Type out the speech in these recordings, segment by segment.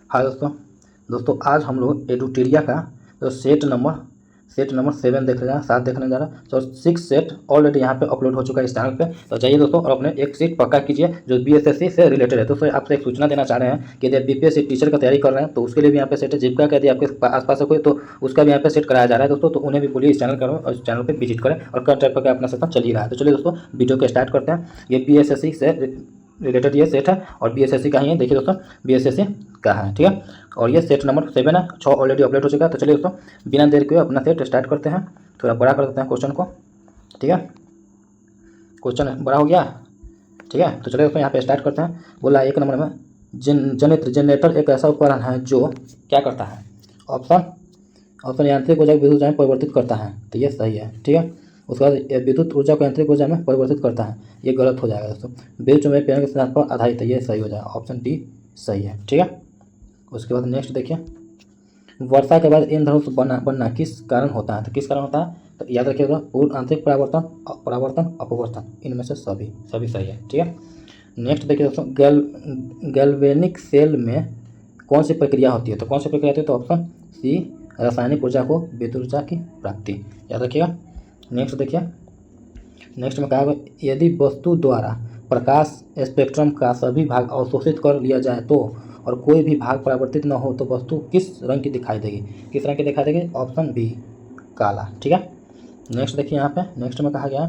हाँ दोस्तों, आज हम लोग एडुटेरिया का तो सेट नंबर 7 देख रहे हैं, 7 देखने जा रहा है। तो 6 सेट ऑलरेडी यहाँ पे अपलोड हो चुका है इस चैनल पे। तो जाइए दोस्तों और अपने एक सीट पक्का कीजिए जो बीएसएससी से रिलेटेड है। दोस्तों आपसे एक सूचना देना चाह रहे हैं कि यदि आप बीपीएससी टीचर का तैयारी कर रहे हैं तो उसके लिए भी यहाँ पे सेट है। जीविका का यदि आपके आसपास है कोई तो उसका भी यहाँ पे सेट कराया जा रहा है दोस्तों। तो उन्हें भी बोलिए इस चैनल करो और इस चैनल पर विजिट करें और कर टाइप का अपना सेशन चल ही रहा है। तो चलिए दोस्तों वीडियो को स्टार्ट करते हैं। ये बीएसएससी से रिलेटेड ये सेट है और बीएसएससी का ही है। देखिए दोस्तों बीएसएससी का है, ठीक है। और ये सेट नंबर 7 है, 6 ऑलरेडी अपलोड हो चुका है। तो चलिए दोस्तों बिना देर के अपना सेट स्टार्ट करते हैं। थोड़ा बड़ा कर देते हैं क्वेश्चन को, ठीक है। क्वेश्चन बड़ा हो गया, ठीक है। तो चलिए दोस्तों यहाँ पे स्टार्ट करते हैं। बोला 1 नंबर में जनरेटर एक ऐसा उपकरण है जो क्या करता है। ऑप्शन यांत्रिक ऊर्जा को विद्युत ऊर्जा में परिवर्तित करता है, तो ये सही है, ठीक है। उसके बाद विद्युत ऊर्जा को यांत्रिक ऊर्जा में परिवर्तित करता है, ये गलत हो जाएगा दोस्तों। विद्युत चुंबकीय प्रेरण के सिद्धांत पर आधारित है, ये सही हो जाएगा, ऑप्शन डी सही है, ठीक है। उसके बाद नेक्स्ट देखिए, वर्षा के बाद इंद्रधनुष बनना किस कारण होता है। तो किस कारण होता है, तो याद रखिएगा पूर्ण आंतरिक परावर्तन अपवर्तन, इनमें से सभी सही है, ठीक है। नेक्स्ट देखिए दोस्तों, गैल्वेनिक सेल में कौन सी प्रक्रिया होती है। तो कौन सी प्रक्रिया होती है, तो ऑप्शन सी रासायनिक ऊर्जा को विद्युत ऊर्जा की प्राप्ति, याद रखिएगा। नेक्स्ट देखिए, नेक्स्ट में कहा गया यदि वस्तु द्वारा प्रकाश स्पेक्ट्रम का सभी भाग अवशोषित कर लिया जाए तो और कोई भी भाग परावर्तित न हो तो वस्तु किस रंग की दिखाई देगी। किस रंग की दिखाई देगी, ऑप्शन बी काला, ठीक है। नेक्स्ट देखिए यहाँ पे नेक्स्ट में कहा गया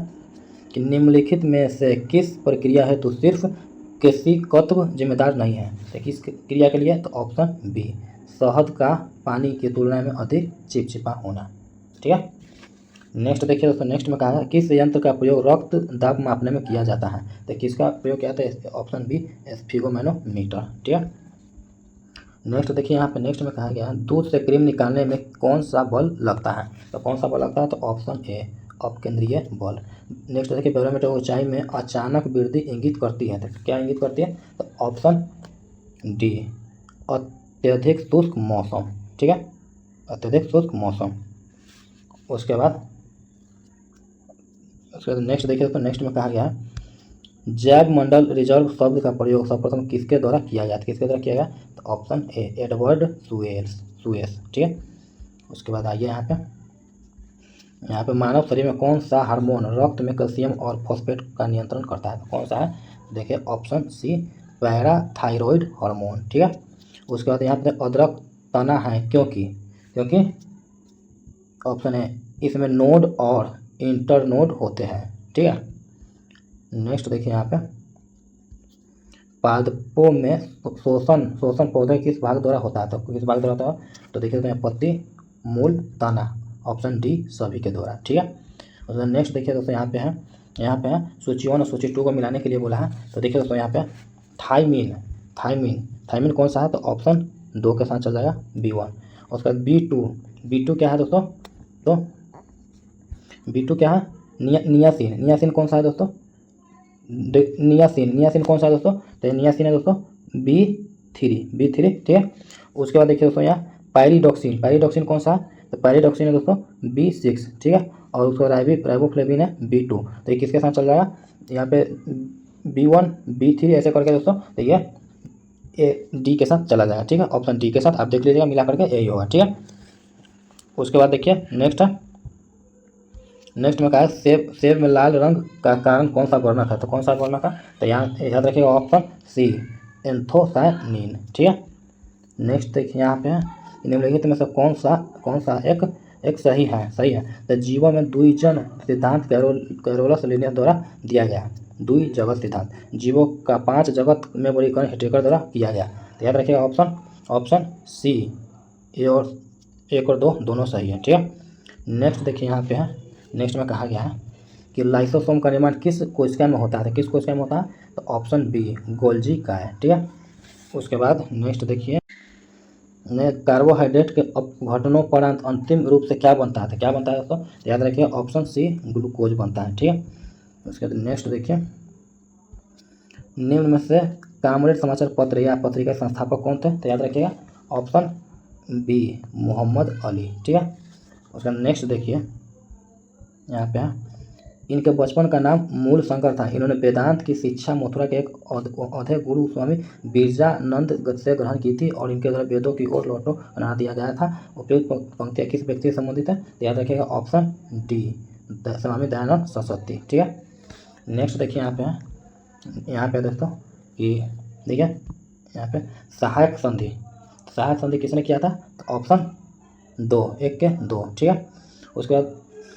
कि निम्नलिखित में से किस प्रक्रिया है तो सिर्फ केशिकत्व जिम्मेदार नहीं है। तो किस क्रिया के लिए, तो ऑप्शन बी शहद का पानी की तुलना में अधिक चिपचिपा होना, ठीक है। नेक्स्ट देखिए दोस्तों, नेक्स्ट में कहा है किस यंत्र का प्रयोग रक्त दाब मापने में किया जाता है। तो किसका प्रयोग किया जाता है, ऑप्शन बी स्फिगोमैनोमीटर, ठीक है। नेक्स्ट देखिए यहाँ पे नेक्स्ट में कहा गया दूध से क्रीम निकालने में कौन सा बल लगता है। तो कौन सा बल लगता है, तो ऑप्शन ए अपकेंद्रीय बल। नेक्स्ट देखिए बैरोमीटर ऊंचाई में अचानक वृद्धि इंगित करती है। तो क्या इंगित करती है, तो ऑप्शन डी अत्यधिक शुष्क मौसम, ठीक है, अत्यधिक शुष्क मौसम। उसके बाद नेक्स्ट देखिए तो नेक्स्ट में कहा गया जैव मंडल रिजर्व शब्द का प्रयोग सर्वप्रथम किसके द्वारा किया गया, किसके द्वारा किया गया, तो ऑप्शन ए एडवर्ड सुएस, ठीक है। उसके बाद आइए यहाँ पे मानव शरीर में कौन सा हार्मोन रक्त में कैल्शियम और फॉस्फेट का नियंत्रण करता है। तो कौन सा है, देखिए ऑप्शन सी पैराथायरॉयड हार्मोन, ठीक है। उसके बाद यहाँ पे अदरक तना है क्योंकि ऑप्शन है इसमें नोड और इंटरनोड होते हैं, ठीक है। नेक्स्ट देखिए यहाँ पे पादपों में शोषण पौधे किस भाग द्वारा होता है। तो किस भाग द्वारा होता है, तो देखिए तो पत्ती मूल तना, ऑप्शन डी सभी के द्वारा, ठीक है। और नेक्स्ट देखिए दोस्तों यहाँ पे है सूची 1 और सूची 2 को मिलाने के लिए बोला है। तो देखिए दोस्तों यहाँ पे थायमीन कौन सा है, तो ऑप्शन 2 के साथ चल जाएगा B1। उसके बाद B2 क्या है दोस्तों, तो B2 क्या है, नियासिन कौन सा है दोस्तों, नियासिन कौन सा है दोस्तों, तो नियासिन है दोस्तों B3, ठीक है। उसके बाद देखिए दोस्तों यहाँ पायरिडॉक्सिन कौन सा है, तो पायरिडॉक्सिन है दोस्तों B6, ठीक है। और उसके बाद राइबोफ्लेविन है B2। तो ये किसके साथ चल जाएगा, यहाँ पे B1 B3 ऐसे करके दोस्तों, तो ये डी के साथ चला जाएगा, ठीक है। ऑप्शन डी के साथ आप देख लीजिएगा मिला करके यही होगा, ठीक है। उसके बाद देखिए नेक्स्ट में कहा है सेब में लाल रंग का कारण कौन सा वर्णक है। तो कौन सा वर्णक है, तो यहाँ याद रखिएगा ऑप्शन सी एंथोसायनिन, ठीक है। नेक्स्ट देखिए यहाँ पे निम्नलिखित में से कौन सा एक सही है। तो जीवों में द्विजन सिद्धांत कैरोलस लिनियस द्वारा दिया गया। द्विजगत सिद्धांत जीवों का 5 जगत में वर्गीकरण हेटरेकर द्वारा किया गया। तो याद रखिएगा ऑप्शन सी, एक और 2 दोनों सही है, ठीक है। नेक्स्ट देखिए यहाँ पे है नेक्स्ट में कहा गया है कि लाइसोसोम का निर्माण किस कोशिका में होता है। किस कोशिका में होता है, तो ऑप्शन बी गोल्जी का है, ठीक है। उसके बाद नेक्स्ट देखिए कार्बोहाइड्रेट के अपघटनों पर अंतिम रूप से क्या बनता है। तो क्या बनता है दोस्तों, तो याद रखिए ऑप्शन सी ग्लूकोज बनता है, ठीक है। उसके बाद नेक्स्ट देखिए निम्न में से कामरेड समाचार पत्र या पत्रिका के संस्थापक कौन थे। तो याद रखिएगा ऑप्शन बी मोहम्मद अली, ठीक है। उसका नेक्स्ट देखिए यहाँ पे इनके बचपन का नाम मूल शंकर था। इन्होंने वेदांत की शिक्षा मथुरा के एक औधे गुरु स्वामी बिरजानंद से ग्रहण की थी और इनके द्वारा वेदों की ओर लौटो बना दिया गया था। उपयुक्त पंक्तियाँ किस व्यक्ति से संबंधित है? तो याद रखिएगा ऑप्शन डी, स्वामी दयानंद सरस्वती। ठीक है, नेक्स्ट देखिए यहाँ पे दोस्तों कि देखिए यहाँ पे सहायक संधि किसने किया था? तो ऑप्शन 2, 1 के 2। ठीक है, उसके बाद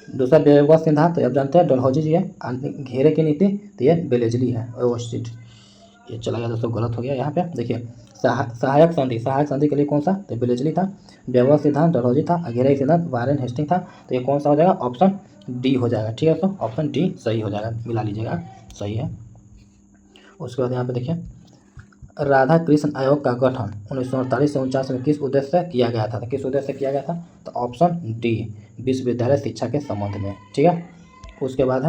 दूसरा बेवस सिद्धांत, तो आप जानते हैं डलहौजी जी है। घेरे की नीति, तो ये बेलेजली है। ओवरस्ट्रीट, ये चला गया दोस्तों, गलत हो गया। यहाँ पे देखिए सहायक संधि के लिए कौन सा? तो बेलेजली था। बेवस सिद्धांत डलहौजी था। घेरे सिद्धांत वारेन हेस्टिंग था। तो ये कौन सा हो जाएगा? ऑप्शन डी हो जाएगा। ठीक है दोस्तों, ऑप्शन डी सही हो जाएगा, मिला लीजिएगा, सही है। उसके बाद यहाँ पे देखिए राधा कृष्ण आयोग का गठन 1948 से 49 में किस उद्देश्य से किया गया था? तो किस उद्देश्य से किया गया था? तो ऑप्शन डी, विश्वविद्यालय शिक्षा के संबंध में। ठीक है, उसके बाद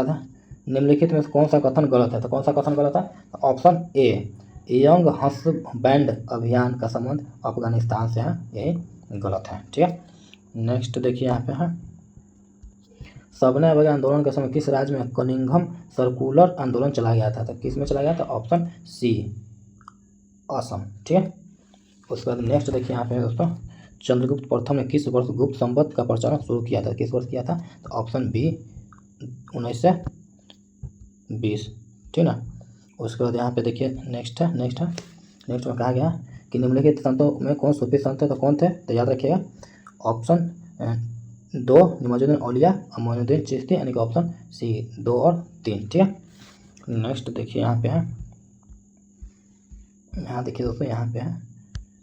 है निम्नलिखित में कौन सा कथन गलत है? तो कौन सा कथन गलत है? तो ऑप्शन ए, यंग हस्बैंड अभियान का संबंध अफगानिस्तान से है, यही गलत है। ठीक है, नेक्स्ट देखिए यहाँ पे है सविनय अवज्ञा आंदोलन के समय किस राज्य में कनिंघम सर्कुलर आंदोलन चलाया गया था? तो किस में चलाया गया था? Option C, Assam. ठीक है, उसके बाद नेक्स्ट देखिए यहाँ पे दोस्तों चंद्रगुप्त प्रथम ने किस वर्ष गुप्त संवत का प्रचार शुरू किया था? किस वर्ष किया था? तो ऑप्शन बी, 1920। ठीक ना, उसके बाद यहाँ पे देखिए नेक्स्ट में कहा गया कि निम्नलिखित संतों में कौन सूफी संत है? तो कौन थे? तो याद रखिएगा ऑप्शन 2 निमाजुद्दीन औलिया और मोइनुद्दीन चिश्ती, यानी कि ऑप्शन सी 2 और 3। ठीक है, नेक्स्ट देखिए यहाँ देखिए दोस्तों यहाँ पे है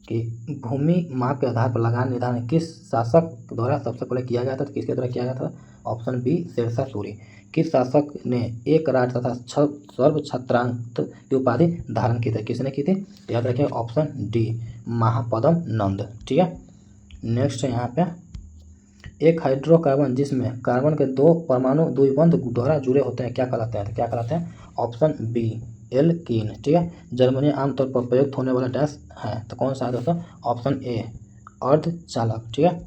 कि भूमि माप के आधार पर लगान निर्धारण किस शासक द्वारा सबसे पहले किया गया था? तो किसके द्वारा किया गया था? Option B, Sher Shah Suri. किस शासक ने एक राज तथा सर्व छत्रांत की उपाधि धारण की थी? किसने की थी? तो याद रखिए ऑप्शन डी, महापदम नंद। ठीक है, नेक्स्ट यहाँ पे एक हाइड्रोकार्बन जिसमें कार्बन के 2 परमाणु द्विबंध द्वारा जुड़े होते हैं क्या कहलाते हैं? तो क्या कहलाते हैं? Option B, alkene. ठीक है, जर्मनी आमतौर पर प्रयुक्त होने वाला डैश है, तो कौन सा है दोस्तों? ऑप्शन ए, अर्धचालक। ठीक है,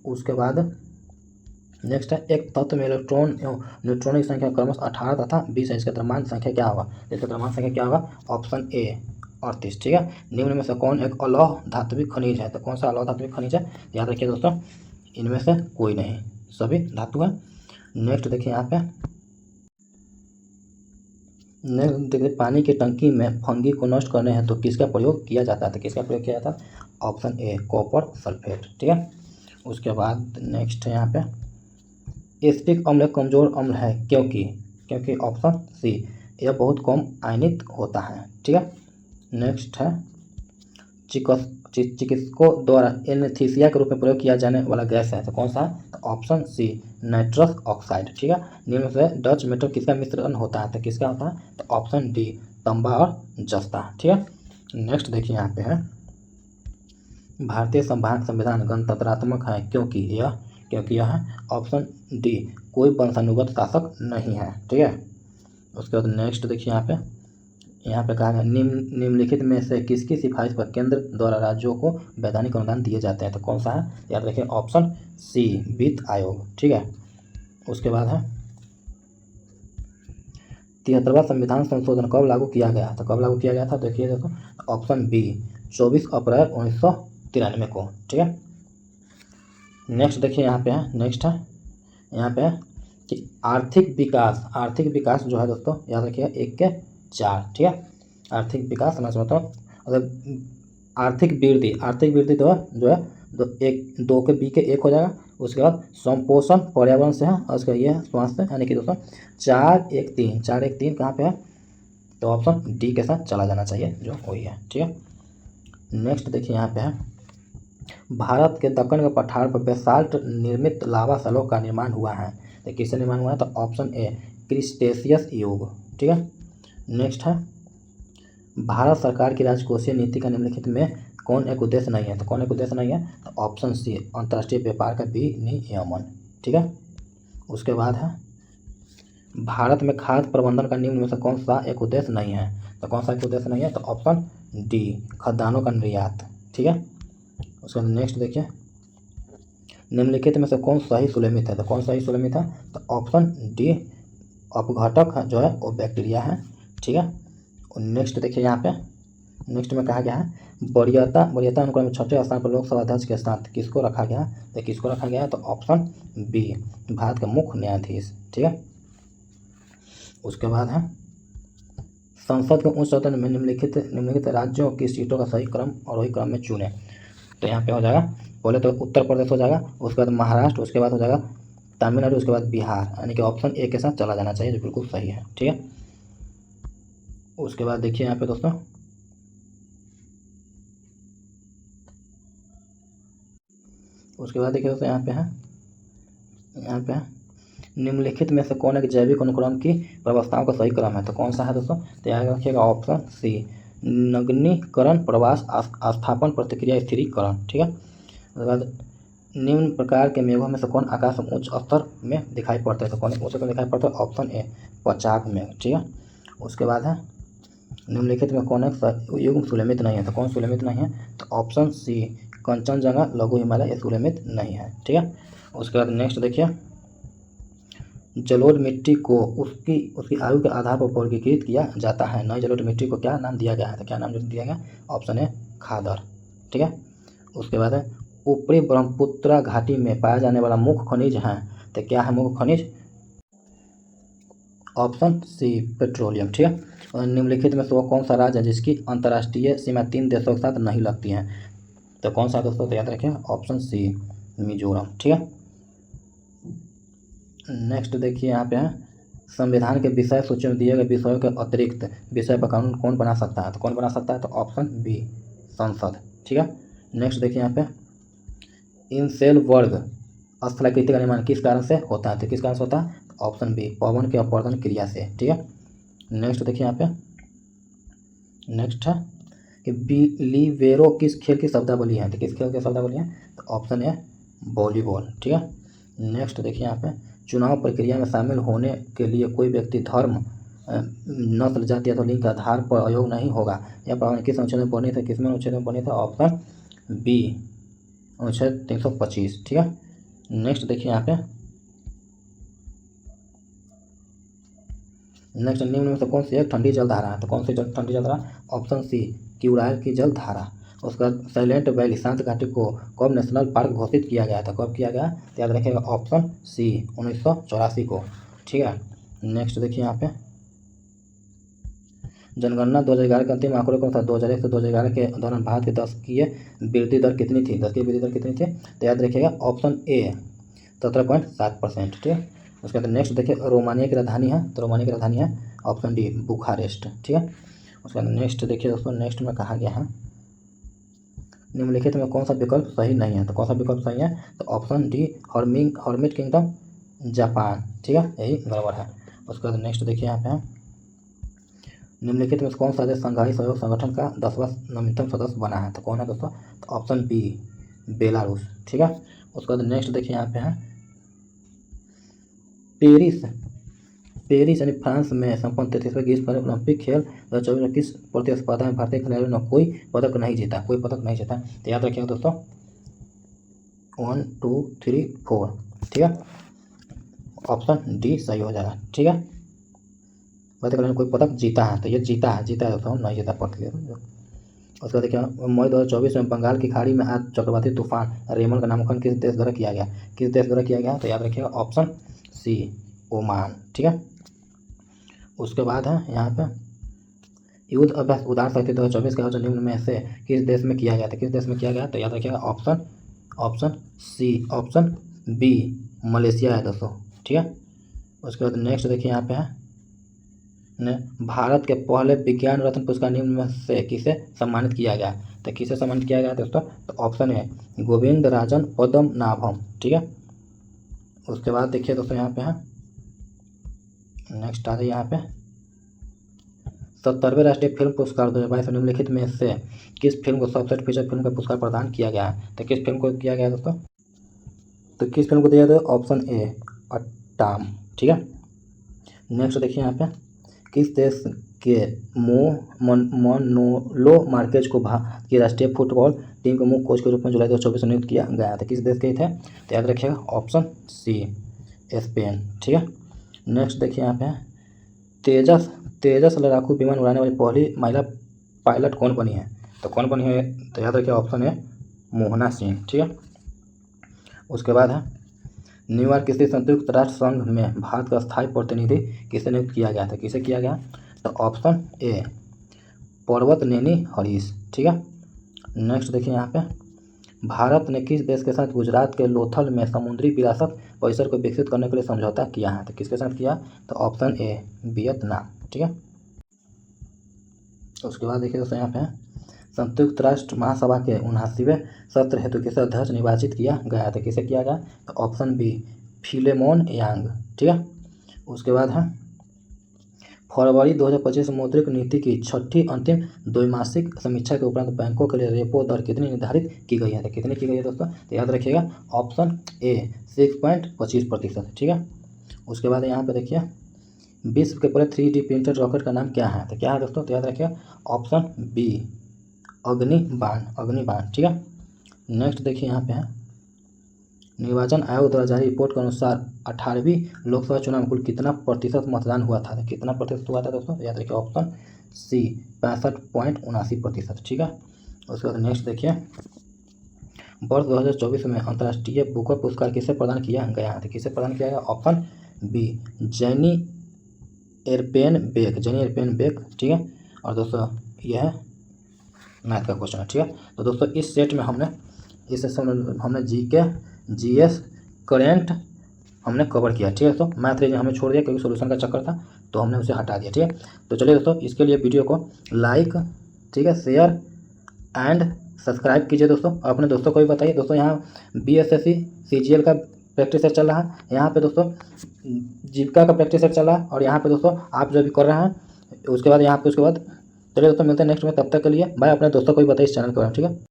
उसके बाद नेक्स्ट है एक तत्व में इलेक्ट्रॉन एवं न्यूट्रॉन की संख्या क्रमशः 18 तथा 20 है, इसका द्रव्यमान संख्या क्या होगा? इसका द्रव्यमान संख्या क्या होगा? Option A, 38। ठीक है, निम्न में से कौन एक अलौह धात्विक खनिज है? तो कौन सा अलौह धात्विक खनिज है? याद रखिए दोस्तों इनमें से कोई नहीं, सभी धातु है। नेक्स्ट देखिए यहाँ पे देखिए पानी की टंकी में फंगी को नष्ट करने हैं तो किसका प्रयोग किया जाता है? तो किसका प्रयोग किया जाता है? Option A, copper sulphate. ठीक है, उसके बाद नेक्स्ट है यहाँ पे एसिटिक अम्ल कमजोर अम्ल है क्योंकि ऑप्शन सी, यह बहुत कम आयनित होता है। ठीक है, नेक्स्ट है चिकित्सकों द्वारा एनेस्थीसिया के रूप में प्रयोग किया जाने वाला गैस है, तो कौन सा है? तो ऑप्शन सी, नाइट्रस ऑक्साइड। ठीक है, निम्न से डच मेटल किसका मिश्रण होता है? तो किसका होता है? तो ऑप्शन डी, तांबा और जस्ता। ठीक है, नेक्स्ट देखिए यहाँ पे है भारतीय संविधान गणतंत्रात्मक है क्योंकि यह ऑप्शन डी, कोई वंशानुगत शासक नहीं है। ठीक है, उसके बाद नेक्स्ट देखिए यहाँ पे कहा है निम्नलिखित में से किसकी सिफारिश पर केंद्र द्वारा राज्यों को वैधानिक अनुदान दिए जाते हैं? तो कौन सा है? याद रखिए ऑप्शन सी, वित्त आयोग। ठीक है, उसके बाद है 73वां संविधान संशोधन कब लागू किया गया? तो कब लागू किया गया था? देखिए दोस्तों ऑप्शन बी, 24 अप्रैल 1993 को। ठीक है, नेक्स्ट देखिए यहाँ पे है कि आर्थिक विकास जो है दोस्तों याद रखिए 1 के 4। ठीक है, आर्थिक विकास समझ में, मतलब आर्थिक वृद्धि तो जो है 2 के बी के 1 हो जाएगा। उसके बाद संपोषण पर्यावरण से है और उसका ये है स्वास्थ्य, यानी कि दोस्तों 4-1-3 कहाँ पे है? तो ऑप्शन डी के साथ चला जाना चाहिए, जो वही है। ठीक है, नेक्स्ट देखिए यहाँ पे है भारत के दक्कन के पठार पर बेसाल्ट निर्मित लावा सैलों का निर्माण हुआ है, तो किससे निर्माण हुआ है? तो ऑप्शन ए, क्रिस्टेशियस युग। ठीक है, नेक्स्ट है भारत सरकार की राजकोषीय नीति का निम्नलिखित में कौन एक उद्देश्य नहीं है? तो कौन एक उद्देश्य नहीं है? तो ऑप्शन सी, अंतर्राष्ट्रीय व्यापार का विनियमन। ठीक है, उसके बाद है भारत में खाद्य प्रबंधन का निम्न में से कौन सा एक उद्देश्य नहीं है? तो कौन सा एक उद्देश्य नहीं है? तो ऑप्शन डी, खाद्यान्नों का निर्यात। ठीक है, उसके बाद नेक्स्ट देखिए निम्नलिखित में से कौन सही सुलेमित है? तो कौन सही सुलेमित है? तो ऑप्शन डी अपघटक जो है वो बैक्टीरिया है। ठीक है। और नेक्स्ट देखिए यहाँ पे नेक्स्ट में कहा गया है वरीयता अनुक्रम में छठे स्थान पर लोकसभा अध्यक्ष के स्थान किसको रखा गया है? तो किसको रखा गया है? तो ऑप्शन बी भारत के मुख्य न्यायाधीश। ठीक है। उसके बाद है संसद के उच्च सदन में निम्नलिखित राज्यों की सीटों का सही क्रम और वही क्रम में चुने। तो यहाँ पे हो जाएगा पहले तो उत्तर प्रदेश हो जाएगा, उसके बाद महाराष्ट्र, उसके बाद हो जाएगा तमिलनाडु, उसके बाद बिहार, यानी कि ऑप्शन ए के साथ चला जाना चाहिए, जो बिल्कुल सही है। ठीक है। उसके बाद देखिए यहाँ पे दोस्तों यहाँ पे है निम्नलिखित में से कौन एक जैविक अनुक्रम की प्रवस्थाओं का सही क्रम है? तो कौन सा है दोस्तों? तो याद रखिएगा ऑप्शन सी नग्नीकरण, प्रवास, आस्थापन, प्रतिक्रिया, स्थिरीकरण। ठीक है। उसके बाद निम्न प्रकार के मेघों में से कौन आकाश में उच्च स्तर में दिखाई पड़ता है? तो कौन उच्च स्तर में दिखाई पड़ता है? ऑप्शन ए पचाक मेघ। ठीक है। उसके बाद है निम्नलिखित में कौन एक युग्म सुलेमित नहीं है? तो कौन सुलेमित नहीं है? तो ऑप्शन सी कंचनजंगा, लघु हिमालय, ये सुलेमित नहीं है। ठीक है। उसके बाद नेक्स्ट देखिए जलोढ़ मिट्टी को उसकी आयु के आधार पर वर्गीकृत किया जाता है। नई जलोढ़ मिट्टी को क्या नाम दिया गया है? तो क्या नाम दिया गया? ऑप्शन ए खादर। ठीक है। उसके बाद है ऊपरी ब्रह्मपुत्र घाटी में पाया जाने वाला मुख्य खनिज है। तो क्या है मुख्य खनिज? Option C petroleum. ठीक है। और निम्नलिखित में से वो कौन सा राज्य है जिसकी अंतर्राष्ट्रीय सीमा 3 देशों के साथ नहीं लगती है? तो कौन सा दोस्तों? तो याद रखें ऑप्शन सी मिजोरम। ठीक है। नेक्स्ट देखिए यहाँ पे है संविधान के विषय सूची में दिए गए विषयों के अतिरिक्त विषय पर कानून कौन बना सकता है? तो कौन बना सकता है? तो ऑप्शन बी संसद। ठीक है। नेक्स्ट देखिए यहाँ पे इनसेल वर्ग स्थलाकृति का निर्माण किस कारण से होता है? तो किस कारण से होता है? ऑप्शन बी पवन के अपवर्तन क्रिया से। ठीक है। नेक्स्ट देखिए यहाँ पे नेक्स्ट है कि लिबेरो किस खेल की शब्दावली है? तो किस खेल की शब्दावली है? तो ऑप्शन ए वॉलीबॉल। ठीक है। नेक्स्ट देखिए यहाँ पे चुनाव प्रक्रिया में शामिल होने के लिए कोई व्यक्ति धर्म, नस्ल, जाति या तो लिंग के आधार पर अयोग्य नहीं होगा। यह प्रावधान किस अनुच्छेद में बनी थी? किसमें अनुच्छेद में बनी थी? ऑप्शन बी अनुच्छेद 325। ठीक है। नेक्स्ट देखिए यहाँ पे नेक्स्ट निम्न में से कौन सी एक ठंडी जलधारा है? तो कौन सी ठंडी जलधारा? ऑप्शन सी क्यूराइल की जलधारा। उसके बाद साइलेंट वैली शांत घाटी को कब नेशनल पार्क घोषित किया गया था? कब किया गया? तो याद रखिएगा ऑप्शन सी 1984 को। ठीक है। नेक्स्ट देखिए यहाँ पे जनगणना 2011 के अंतिम आंकड़ों के अनुसार 2001 से 2011 के दौरान भारत की 10 की वृद्धि दर कितनी थी? 10 की वृद्धि दर कितनी थी? तो याद रखिएगा ऑप्शन ए 17.7%। ठीक है। उसके बाद नेक्स्ट देखिए रोमानिया की राजधानी है। तो रोमानिया की राजधानी है ऑप्शन डी बुखारेस्ट। ठीक है। उसके बाद नेक्स्ट देखिए दोस्तों नेक्स्ट में कहा गया है निम्नलिखित में कौन सा विकल्प सही नहीं है? तो कौन सा विकल्प सही है? तो option D hermit kingdom Japan. ठीक है, यही गड़बड़ है। उसके बाद नेक्स्ट देखिए यहाँ पे है निम्नलिखित में कौन सा देश शंघाई सहयोग संगठन का 10वां नवीनतम सदस्य बना है? तो कौन है दोस्तों? तो ऑप्शन बी बेलारूस। ठीक है। उसके बाद नेक्स्ट देखिए यहाँ पे है पेरिस यानी फ्रांस में संपन्न 33वें ग्रीष्म ओलंपिक खेल 2024 में किस प्रतिस्पर्धा में भारतीय खिलाड़ियों ने कोई पदक नहीं जीता? तो याद रखिएगा दोस्तों 1 2 3 4। ठीक है। ऑप्शन डी सही हो जाएगा। ठीक है। भारतीय खिलाड़ियों ने कोई पदक जीता है, तो ये जीता है दोस्तों, नहीं जीता प्रतियोगिता। उसके बाद देखिए मई 2024 में बंगाल की खाड़ी में आज चक्रवाती तूफान रेमन का नामकरण किस देश द्वारा किया गया? तो याद रखिएगा ऑप्शन सी ओमान। ठीक है। उसके बाद है यहाँ पे युद्ध अभ्यास उदार शक्ति 2024 का आयोजन निम्न में से किस देश में किया गया था? तो याद रखिएगा ऑप्शन बी मलेशिया है दोस्तों। ठीक है। उसके बाद नेक्स्ट देखिए यहाँ पे है भारत के पहले विज्ञान रत्न पुरस्कार निम्न में से किसे सम्मानित किया गया? तो किसे सम्मानित किया गया दोस्तों? तो ऑप्शन है गोविंद राजन पद्मनाभम। ठीक है। उसके बाद देखिए दोस्तों यहाँ पे है नेक्स्ट आ जाइए यहाँ पे 70वें राष्ट्रीय फिल्म पुरस्कार 2022 निम्नलिखित में से किस फिल्म को सबसे फीचर फिल्म का पुरस्कार प्रदान किया गया है? तो किस फिल्म को किया गया दोस्तों? तो किस फिल्म को दिया गया? Option A Aattam. ठीक है। नेक्स्ट देखिए यहाँ पे किस देश के मनोलो मार्केज को भारत की राष्ट्रीय फुटबॉल टीम के मुख्य कोच के रूप में जुलाई 2024 में नियुक्त किया गया था। किस देश के थे? तो याद रखिएगा ऑप्शन सी, स्पेन। ठीक है। नेक्स्ट देखिए यहाँ पे तेजस लड़ाकू विमान उड़ाने वाली पहली महिला पायलट कौन बनी है? तो कौन बनी है? तो याद रखिए ऑप्शन है मोहना सिंह। ठीक है। उसके बाद है न्यूयॉर्क स्थित संयुक्त राष्ट्र संघ में भारत का स्थायी प्रतिनिधि किसे नियुक्त किया गया था? किसे किया गया? तो ऑप्शन ए पर्वतनेनी हरीश। ठीक है। नेक्स्ट देखिए यहाँ पे भारत ने किस देश के साथ गुजरात के लोथल में समुद्री विरासत परिसर को विकसित करने के लिए समझौता किया है? तो किसके साथ किया? तो ऑप्शन ए वियतनाम। ठीक है। उसके बाद देखिए दोस्तों यहाँ पे संयुक्त राष्ट्र महासभा के 79वें सत्र हेतु किसे अध्यक्ष निर्वाचित किया गया था? किसे किया गया? तो ऑप्शन बी फिलेमोन यांग। ठीक है। उसके बाद है फरवरी 2025 मौद्रिक नीति की छठी अंतिम द्वैमासिक समीक्षा के उपरांत बैंकों के लिए रेपो दर कितनी निर्धारित की गई है? तो कितनी की गई है दोस्तों? तो याद रखिएगा ऑप्शन ए 6.25%। ठीक है। उसके बाद यहाँ पे देखिए विश्व के पहले 3D प्रिंटेड रॉकेट का नाम क्या है? तो क्या है दोस्तों? तो याद रखिएगा ऑप्शन बी अग्निबाण। ठीक है। नेक्स्ट देखिए यहाँ पे है निर्वाचन आयोग द्वारा जारी रिपोर्ट के अनुसार 18वीं लोकसभा चुनाव में कुल कितना प्रतिशत मतदान हुआ था? कितना प्रतिशत हुआ था दोस्तों? याद रखिए ऑप्शन सी 65.79%। ठीक है। उसके बाद नेक्स्ट देखिए वर्ष 2024 में अंतर्राष्ट्रीय बुकर पुरस्कार किसे प्रदान किया गया है? किसे प्रदान किया गया? Option B Jenny Erpenbeck. ठीक है। और दोस्तों यह है मैथ का क्वेश्चन है। ठीक है। तो दोस्तों इस सेट में इस सेशन में हमने जीके जीएस करेंट हमने कवर किया। ठीक है। तो मैथ रीजन हमने छोड़ दिया क्योंकि सॉल्यूशन का चक्कर था, तो हमने उसे हटा दिया। ठीक है। तो चलिए दोस्तों इसके लिए वीडियो को लाइक, ठीक है, शेयर एंड सब्सक्राइब कीजिए दोस्तों। अपने दोस्तों को भी बताइए। दोस्तों यहाँ BSSC CGL का प्रैक्टिस सेट चल रहा है, यहाँ पे दोस्तों जीविका का प्रैक्टिस सेट चल रहा है, और यहाँ पे दोस्तों आप जो भी कर रहे हैं उसके बाद चलिए दोस्तों मिलते हैं नेक्स्ट में। तब तक के लिए बाय। अपने दोस्तों को भी बताइए इस चैनल के बारे में। ठीक है।